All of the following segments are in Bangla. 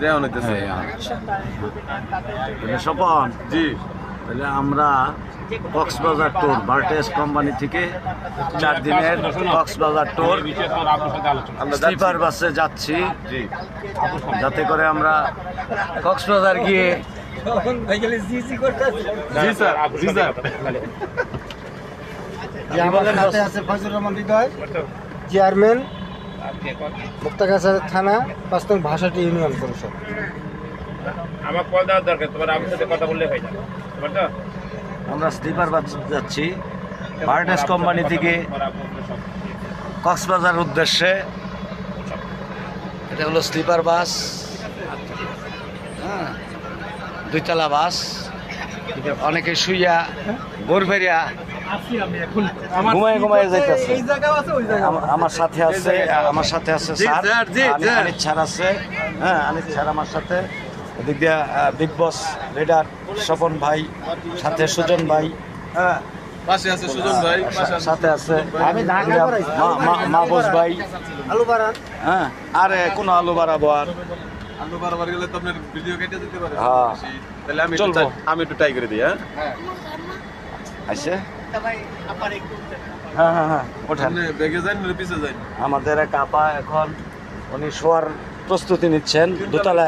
রেওয়ান হইতেছে। স্বপন, জি তাহলে আমরা কক্সবাজার ট্যুর ভার্টেস কোম্পানি থেকে 4 দিনের কক্সবাজার ট্যুর আমরা স্লিপার বাসে যাচ্ছি, জি যাতে করে আমরা কক্সবাজার গিয়ে জি স্যার জি স্যার আমাদের সাথে আছে ফজলুর রহমান হৃদয়, চেয়ারম্যান, মুক্তাগাছা থানা, 5 নং ভাষাটি ইউনিয়ন পরিষদ। আমার কল দেওয়ার দরকার, তোমার আমার সাথে কথা বললে হয় না, তোমার তো আমরা স্লিপার বাস যাচ্ছি ভার্টেস কোম্পানি থেকে কক্সবাজার উদ্দেশ্যে। এটা হলো স্লিপার বাস, হ্যাঁ, 2 তলা বাস। অনেকে শুইয়া বোরভেরিয়া ঘুমায় যাইতেছে। আমার সাথে আছে স্যার, আনিস স্যার আছে, হ্যাঁ আনিস স্যার আমার সাথে। এদিক দিয়ে বিগ বস লিডার স্বপন ভাই, সাথে সুজন ভাই, হ্যাঁ পাশে আছে সুজন ভাই, সাথে আছে মাহবুজ ভাই, আলু বারান, হ্যাঁ। আরে কোনো আলু বাড়াবো আর আলু বারবার গেলে তো আপনার ভিডিও কেটে দিতে পারে। হ্যাঁ। তাহলে চলবো। আমি একটু ট্রাই করে দিই। হ্যাঁ আছে, হ্যাঁ হ্যাঁ হ্যাঁ ওঠেন। আপনি বেগে যান না পিছে যান? আমাদের এক আপা এখন উনি শোয়ার প্রস্তুতি নিচ্ছেন। 2 তলা,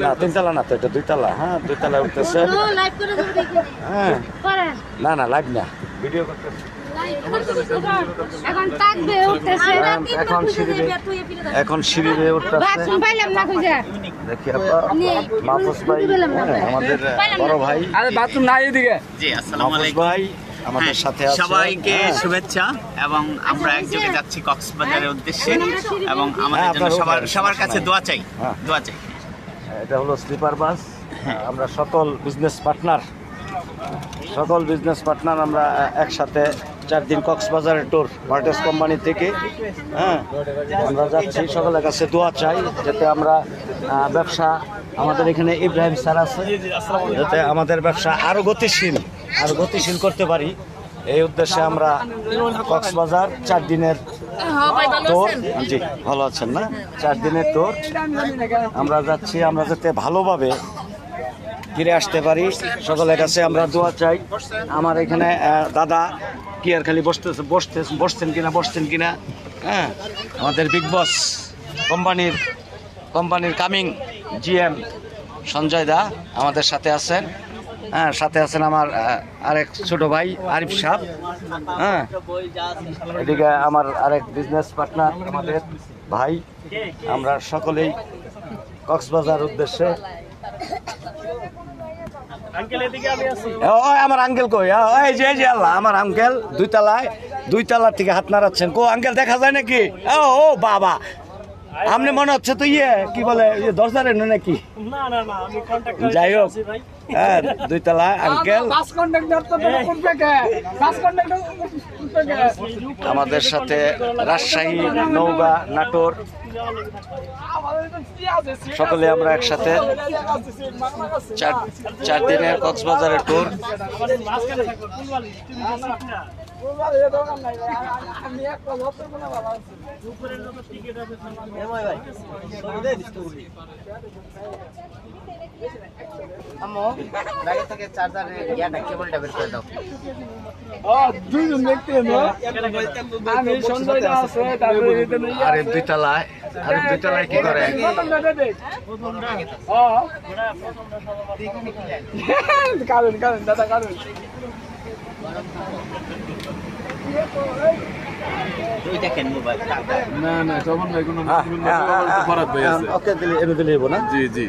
না 3 তলা না তো, এটা 2 তলা, হ্যাঁ 2 তলায় উঠতেছে। হ্যাঁ না না লাগ না, ভিডিও করতেছে। এখন তাকবে উঠতেছে, এখন সিঁড়ি বেয়ে উঠতেছে। বাথরুম পাইলাম না কইজা দেখি আপা মাহফুজ ভাই, হ্যাঁ, আমাদের বড় ভাই। আরে বাথরুম নাই এদিকে। জি, আসসালামু মাহফুজ আলাইকুম। ভাই আমাদের সাথে আছে। সবাইকে হ্যাঁ। শুভেচ্ছা, এবং আমরা একযোগে যাচ্ছি কক্সবাজারের উদ্দেশ্যে, এবং হ্যাঁ, আমাদের জন্য আপনারা সবার কাছে দোয়া চাই, হ্যাঁ। দোয়া চাই। এটা হলো স্লিপার বাস। আমরা সকল বিজনেস পার্টনার আমরা একসাথে 4 দিন কক্সবাজারের ট্যুর ভার্টেস কোম্পানি থেকে, হ্যাঁ আমরা যাচ্ছি। সকলের কাছে দোয়া চাই যাতে আমরা ব্যবসা, আমাদের এখানে ইব্রাহিম স্যার আছে, যাতে আমাদের ব্যবসা আরো গতিশীল করতে পারি। এই উদ্দেশ্যে আমরা কক্সবাজার 4 দিনের ট্যুর, জি ভালো আছেন না, 4 দিনের ট্যুর আমরা যাচ্ছি। আমরা যাতে ভালোভাবে ফিরে আসতে পারি, সকলের কাছে আমরা দোয়া চাই। আমার এখানে দাদা কি আর খালি বসছেন কিনা, হ্যাঁ। আমাদের বিগ বস কোম্পানির কামিং জিএম সঞ্জয় দা আমাদের সাথে আছেন, হ্যাঁ। সাথে আছেন আমার আরেক ছোট ভাই আরিফ সাহেব, হ্যাঁ। এদিকে আমার আরেক বিজনেস পার্টনার আমাদের ভাই। আমরা সকলেই কক্সবাজার উদ্দেশ্যে। আমার আঙ্কেল কই? এই যে আল্লাহ, আমার আঙ্কেল 2 তলার থেকে হাত নাড়াচ্ছেন। কো আঙ্কেল দেখা যায় নাকি? ও বাবা, আপনি মনে হচ্ছে তো কি বলে দরজারে নাকি? যাই হোক, হ্যাঁ 2 তলা আঙ্কেল আমাদের সাথে। রাজশাহী, নওগাঁ, নাটোর, সকলে আমরা একসাথে 4 দিনের কক্সবাজারের ট্যুর। আরে 2 তলায় কি করে? না না, তখন ভাই কোনো ওকে দিলে না? জি জি।